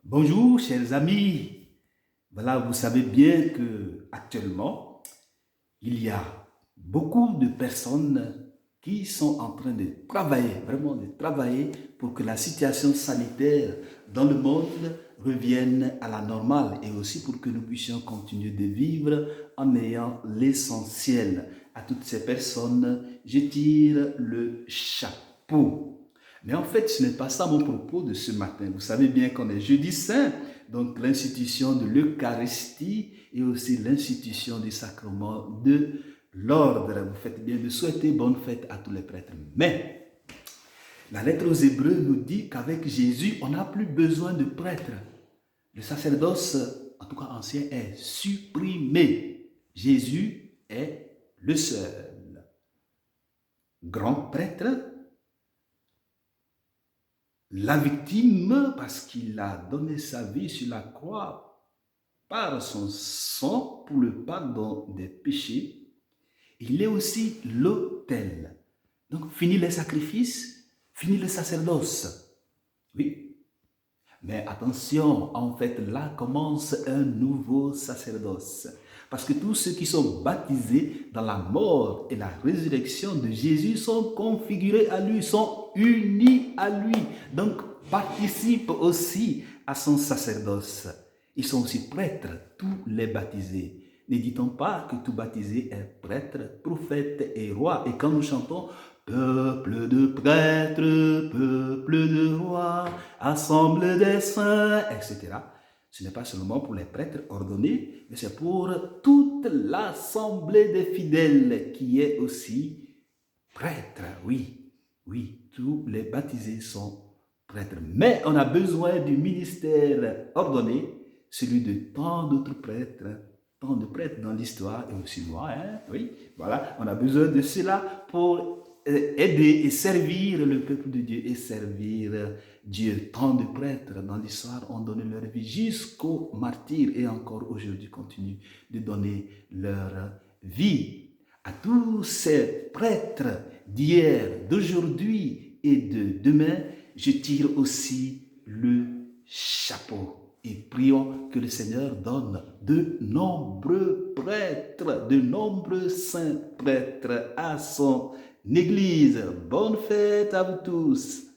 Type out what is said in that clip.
Bonjour, chers amis. Voilà, vous savez bien que actuellement, il y a beaucoup de personnes qui sont en train de travailler, vraiment de travailler pour que la situation sanitaire dans le monde revienne à la normale et aussi pour que nous puissions continuer de vivre en ayant l'essentiel. À toutes ces personnes, je tire le chapeau. Mais en fait, ce n'est pas ça mon propos de ce matin. Vous savez bien qu'on est jeudi saint, donc l'institution de l'Eucharistie et aussi l'institution du sacrement de l'ordre. Vous faites bien de souhaiter bonne fête à tous les prêtres. Mais la lettre aux Hébreux nous dit qu'avec Jésus, on n'a plus besoin de prêtres. Le sacerdoce, en tout cas ancien, est supprimé. Jésus est le seul grand prêtre, la victime, parce qu'il a donné sa vie sur la croix par son sang pour le pardon des péchés. Il est aussi l'autel. Donc, fini les sacrifices, fini le sacerdoce. Oui. Mais attention, en fait, là commence un nouveau sacerdoce. Parce que tous ceux qui sont baptisés dans la mort et la résurrection de Jésus sont configurés à lui, sont unis à lui. Donc, participent aussi à son sacerdoce. Ils sont aussi prêtres, tous les baptisés. Ne dit-on pas que tout baptisé est prêtre, prophète et roi? Et quand nous chantons peuple de prêtres, peuple de rois, assemble des saints, etc. Ce n'est pas seulement pour les prêtres ordonnés, mais c'est pour toute l'assemblée des fidèles qui est aussi prêtre. Oui, oui, tous les baptisés sont prêtres. Mais on a besoin du ministère ordonné, celui de tant d'autres prêtres, tant de prêtres dans l'histoire, et aussi moi, oui, voilà, on a besoin de cela pour aider et servir le peuple de Dieu et servir Dieu. Tant de prêtres dans l'histoire ont donné leur vie jusqu'aux martyrs et encore aujourd'hui continuent de donner leur vie. À tous ces prêtres d'hier, d'aujourd'hui et de demain, je tire aussi le chapeau. Et prions que le Seigneur donne de nombreux prêtres, de nombreux saints prêtres à son Église. Bonne fête à vous tous.